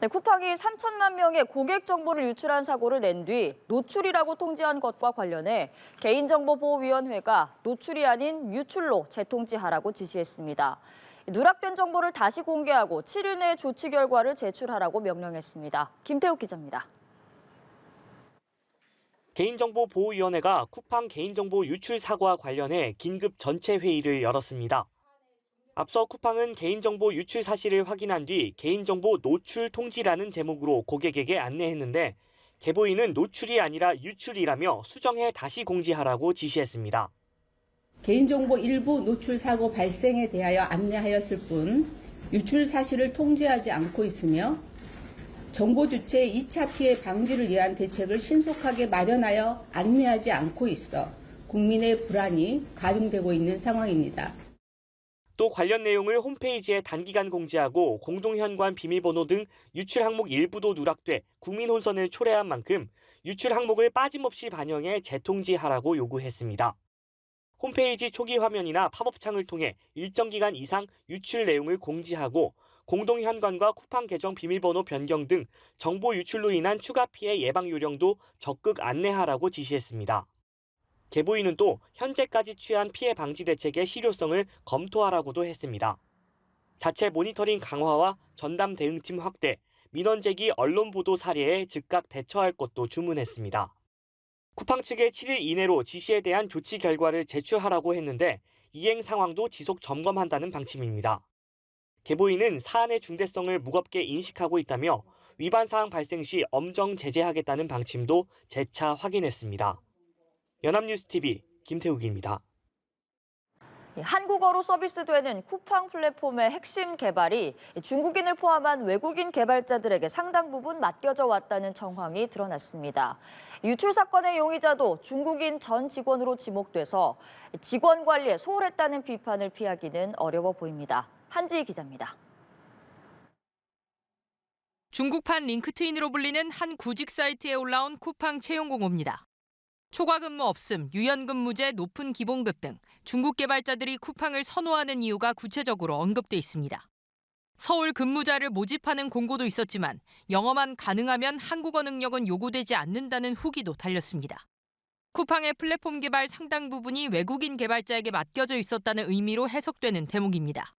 쿠팡이 3천만 명의 고객 정보를 유출한 사고를 낸 뒤 노출이라고 통지한 것과 관련해 개인정보보호위원회가 노출이 아닌 유출로 재통지하라고 지시했습니다. 누락된 정보를 다시 공개하고 7일 내에 조치 결과를 제출하라고 명령했습니다. 김태욱 기자입니다. 개인정보보호위원회가 쿠팡 개인정보 유출 사고와 관련해 긴급 전체 회의를 열었습니다. 앞서 쿠팡은 개인정보 유출 사실을 확인한 뒤 개인정보 노출 통지라는 제목으로 고객에게 안내했는데 개보인은 노출이 아니라 유출이라며 수정해 다시 공지하라고 지시했습니다. 개인정보 일부 노출 사고 발생에 대하여 안내하였을 뿐 유출 사실을 통지하지 않고 있으며 정보 주체의 2차 피해 방지를 위한 대책을 신속하게 마련하여 안내하지 않고 있어 국민의 불안이 가중되고 있는 상황입니다. 또 관련 내용을 홈페이지에 단기간 공지하고 공동현관 비밀번호 등 유출 항목 일부도 누락돼 국민 혼선을 초래한 만큼 유출 항목을 빠짐없이 반영해 재통지하라고 요구했습니다. 홈페이지 초기 화면이나 팝업창을 통해 일정 기간 이상 유출 내용을 공지하고 공동현관과 쿠팡 계정 비밀번호 변경 등 정보 유출로 인한 추가 피해 예방 요령도 적극 안내하라고 지시했습니다. 개보인은 또 현재까지 취한 피해 방지 대책의 실효성을 검토하라고도 했습니다. 자체 모니터링 강화와 전담 대응팀 확대, 민원 제기 언론 보도 사례에 즉각 대처할 것도 주문했습니다. 쿠팡 측에 7일 이내로 지시에 대한 조치 결과를 제출하라고 했는데 이행 상황도 지속 점검한다는 방침입니다. 개보인은 사안의 중대성을 무겁게 인식하고 있다며 위반 사항 발생 시 엄정 제재하겠다는 방침도 재차 확인했습니다. 연합뉴스TV 김태욱입니다. 한국어로 서비스되는 쿠팡 플랫폼의 핵심 개발이 중국인을 포함한 외국인 개발자들에게 상당 부분 맡겨져 왔다는 정황이 드러났습니다. 유출 사건의 용의자도 중국인 전 직원으로 지목돼서 직원 관리에 소홀했다는 비판을 피하기는 어려워 보입니다. 한지희 기자입니다. 중국판 링크트인으로 불리는 한 구직 사이트에 올라온 쿠팡 채용 공고입니다. 초과 근무 없음, 유연근무제, 높은 기본급 등 중국 개발자들이 쿠팡을 선호하는 이유가 구체적으로 언급돼 있습니다. 서울 근무자를 모집하는 공고도 있었지만 영어만 가능하면 한국어 능력은 요구되지 않는다는 후기도 달렸습니다. 쿠팡의 플랫폼 개발 상당 부분이 외국인 개발자에게 맡겨져 있었다는 의미로 해석되는 대목입니다.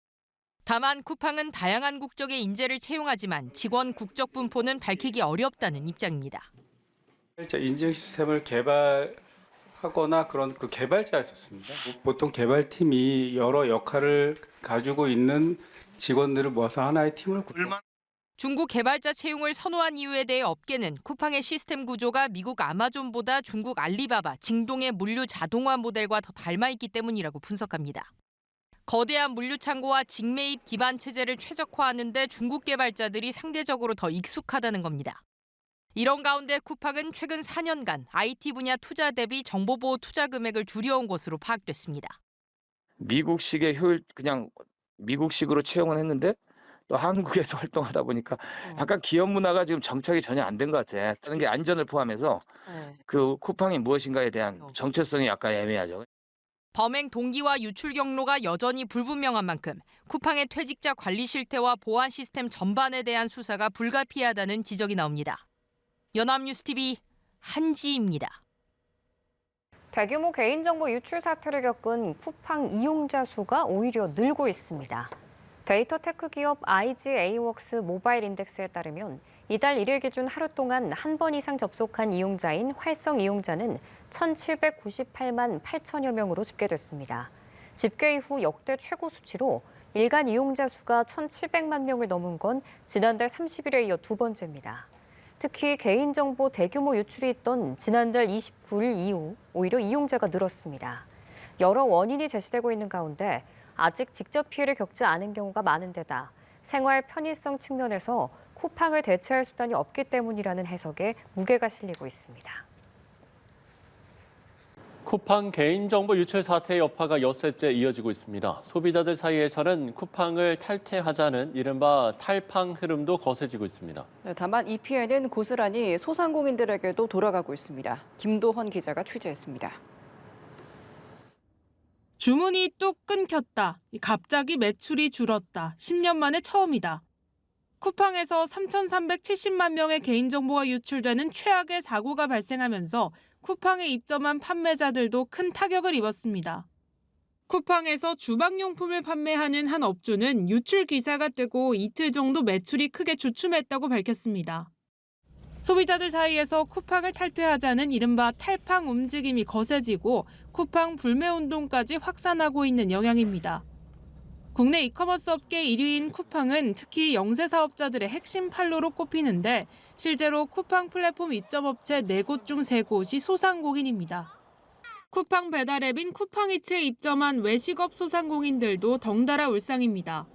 다만 쿠팡은 다양한 국적의 인재를 채용하지만 직원 국적 분포는 밝히기 어렵다는 입장입니다. 인증 시스템을 개발하거나 그런 그 개발자였습니다. 보통 개발팀이 여러 역할을 가지고 있는 직원들을 모아서 하나의 팀을 구성합니다. 중국 개발자 채용을 선호한 이유에 대해 업계는 쿠팡의 시스템 구조가 미국 아마존보다 중국 알리바바, 징동의 물류 자동화 모델과 더 닮아있기 때문이라고 분석합니다. 거대한 물류 창고와 직매입 기반 체제를 최적화하는 데 중국 개발자들이 상대적으로 더 익숙하다는 겁니다. 이런 가운데 쿠팡은 최근 4년간 IT 분야 투자 대비 정보보호 투자 금액을 줄여온 것으로 파악됐습니다. 미국식의 그냥 미국식으로 채용은 했는데 또 한국에서 활동하다 보니까 약간 기업 문화가 지금 정착이 전혀 안 된 것 같아. 다른 게 안전을 포함해서 그 쿠팡이 무엇인가에 대한 정체성이 약간 애매하죠. 범행 동기와 유출 경로가 여전히 불분명한 만큼 쿠팡의 퇴직자 관리 실태와 보안 시스템 전반에 대한 수사가 불가피하다는 지적이 나옵니다. 연합뉴스TV 한지입니다. 대규모 개인정보 유출 사태를 겪은 쿠팡 이용자 수가 오히려 늘고 있습니다. 데이터 테크 기업 IGA웍스 모바일 인덱스에 따르면 이달 1일 기준 하루 동안 한 번 이상 접속한 이용자인 활성 이용자는 1,798만 8천여 명으로 집계됐습니다. 집계 이후 역대 최고 수치로 일간 이용자 수가 1,700만 명을 넘은 건 지난달 30일에 이어 두 번째입니다. 특히 개인정보 대규모 유출이 있던 지난달 29일 이후 오히려 이용자가 늘었습니다. 여러 원인이 제시되고 있는 가운데 아직 직접 피해를 겪지 않은 경우가 많은 데다 생활 편의성 측면에서 쿠팡을 대체할 수단이 없기 때문이라는 해석에 무게가 실리고 있습니다. 쿠팡 개인정보 유출 사태의 여파가 엿새째 이어지고 있습니다. 소비자들 사이에서는 쿠팡을 탈퇴하자는 이른바 탈팡 흐름도 거세지고 있습니다. 네, 다만 이 피해는 고스란히 소상공인들에게도 돌아가고 있습니다. 김도헌 기자가 취재했습니다. 주문이 뚝 끊겼다. 갑자기 매출이 줄었다. 10년 만에 처음이다. 쿠팡에서 3,370만 명의 개인정보가 유출되는 최악의 사고가 발생하면서 쿠팡에 입점한 판매자들도 큰 타격을 입었습니다. 쿠팡에서 주방용품을 판매하는 한 업주는 유출 기사가 뜨고 이틀 정도 매출이 크게 주춤했다고 밝혔습니다. 소비자들 사이에서 쿠팡을 탈퇴하자는 이른바 탈팡 움직임이 거세지고 쿠팡 불매운동까지 확산하고 있는 영향입니다. 국내 이커머스 업계 1위인 쿠팡은 특히 영세 사업자들의 핵심 판로로 꼽히는데 실제로 쿠팡 플랫폼 입점업체 4곳 중 3곳이 소상공인입니다. 쿠팡 배달 앱인 쿠팡이츠에 입점한 외식업 소상공인들도 덩달아 울상입니다.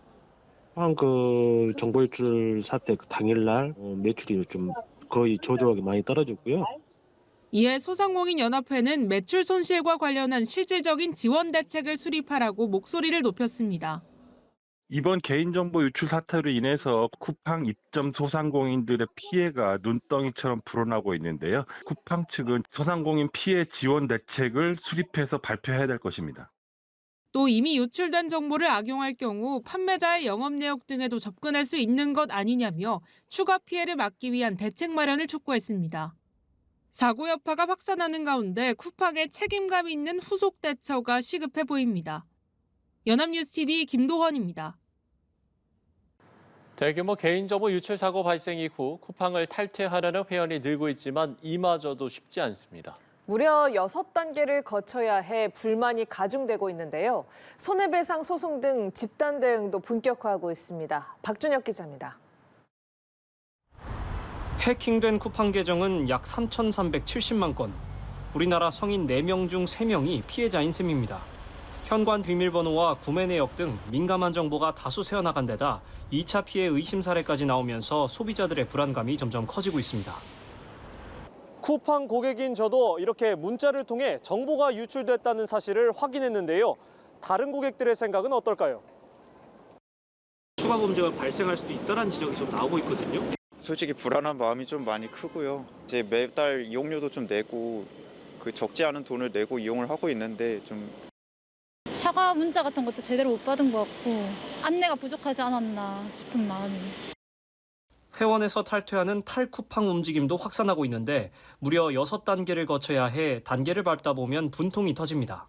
쿠팡 정보 유출 사태 당일날 매출이 좀 거의 저조하게 많이 떨어졌고요. 이에 소상공인연합회는 매출 손실과 관련한 실질적인 지원 대책을 수립하라고 목소리를 높였습니다. 이번 개인정보 유출 사태로 인해서 쿠팡 입점 소상공인들의 피해가 눈덩이처럼 불어나고 있는데요. 쿠팡 측은 소상공인 피해 지원 대책을 수립해서 발표해야 될 것입니다. 또 이미 유출된 정보를 악용할 경우 판매자의 영업 내역 등에도 접근할 수 있는 것 아니냐며 추가 피해를 막기 위한 대책 마련을 촉구했습니다. 사고 여파가 확산하는 가운데 쿠팡의 책임감 있는 후속 대처가 시급해 보입니다. 연합뉴스TV 김도헌입니다. 대규모 개인정보 유출 사고 발생 이후 쿠팡을 탈퇴하려는 회원이 늘고 있지만 이마저도 쉽지 않습니다. 무려 6단계를 거쳐야 해 불만이 가중되고 있는데요. 손해배상 소송 등 집단 대응도 본격화하고 있습니다. 박준혁 기자입니다. 해킹된 쿠팡 계정은 약 3,370만 건. 우리나라 성인 4명 중 3명이 피해자인 셈입니다. 현관 비밀번호와 구매 내역 등 민감한 정보가 다수 새어나간 데다 2차 피해 의심 사례까지 나오면서 소비자들의 불안감이 점점 커지고 있습니다. 쿠팡 고객인 저도 이렇게 문자를 통해 정보가 유출됐다는 사실을 확인했는데요. 다른 고객들의 생각은 어떨까요? 추가 범죄가 발생할 수도 있다는 지적이 좀 나오고 있거든요. 솔직히 불안한 마음이 좀 많이 크고요. 이제 매달 이용료도 좀 내고 적지 않은 돈을 내고 이용을 하고 있는데 좀 사과 문자 같은 것도 제대로 못 받은 것 같고 안내가 부족하지 않았나 싶은 마음이. 회원에서 탈퇴하는 탈쿠팡 움직임도 확산하고 있는데 무려 6단계를 거쳐야 해 단계를 밟다 보면 분통이 터집니다.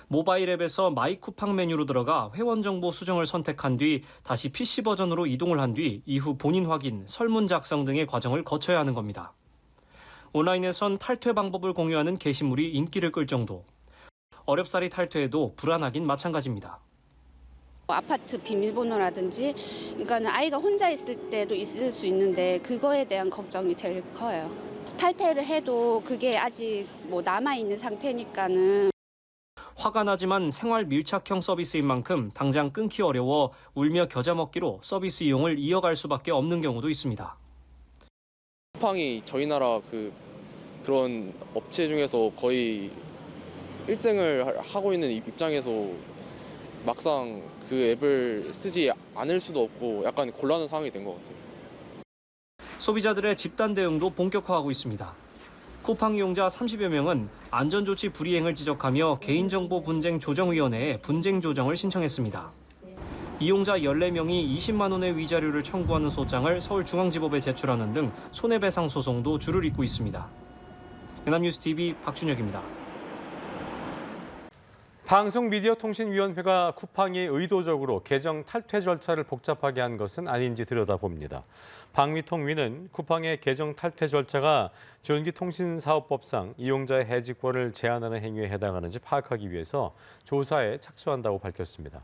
모바일 앱에서 마이 쿠팡 메뉴로 들어가 회원 정보 수정을 선택한 뒤 다시 PC 버전으로 이동을 한 뒤 이후 본인 확인, 설문 작성 등의 과정을 거쳐야 하는 겁니다. 온라인에선 탈퇴 방법을 공유하는 게시물이 인기를 끌 정도. 어렵사리 탈퇴해도 불안하긴 마찬가지입니다. 아파트 비밀번호라든지, 그러니까 아이가 혼자 있을 때도 있을 수 있는데 그거에 대한 걱정이 제일 커요. 탈퇴를 해도 그게 아직 남아 있는 상태니까는. 화가 나지만 생활 밀착형 서비스인 만큼 당장 끊기 어려워 울며 겨자 먹기로 서비스 이용을 이어갈 수밖에 없는 경우도 있습니다. 쿠팡이 저희 나라 그런 업체 중에서 거의 1등을 하고 있는 입장에서 막상 그 앱을 쓰지 않을 수도 없고 약간 곤란한 상황이 된 것 같아요. 소비자들의 집단 대응도 본격화하고 있습니다. 쿠팡 이용자 30여 명은 안전조치 불이행을 지적하며 개인정보 분쟁 조정위원회에 분쟁 조정을 신청했습니다. 이용자 14명이 20만 원의 위자료를 청구하는 소장을 서울중앙지법에 제출하는 등 손해배상 소송도 줄을 잇고 있습니다. 연합뉴스TV 박준혁입니다. 방송미디어통신위원회가 쿠팡이 의도적으로 계정 탈퇴 절차를 복잡하게 한 것은 아닌지 들여다봅니다. 방미통위는 쿠팡의 계정 탈퇴 절차가 전기통신사업법상 이용자의 해지권을 제한하는 행위에 해당하는지 파악하기 위해서 조사에 착수한다고 밝혔습니다.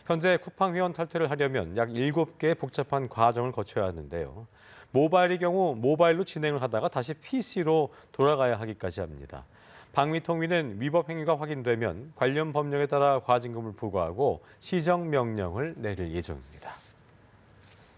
현재 쿠팡 회원 탈퇴를 하려면 약 7개의 복잡한 과정을 거쳐야 하는데요. 모바일의 경우 모바일로 진행을 하다가 다시 PC로 돌아가야 하기까지 합니다. 방미통위는 위법 행위가 확인되면 관련 법령에 따라 과징금을 부과하고 시정명령을 내릴 예정입니다.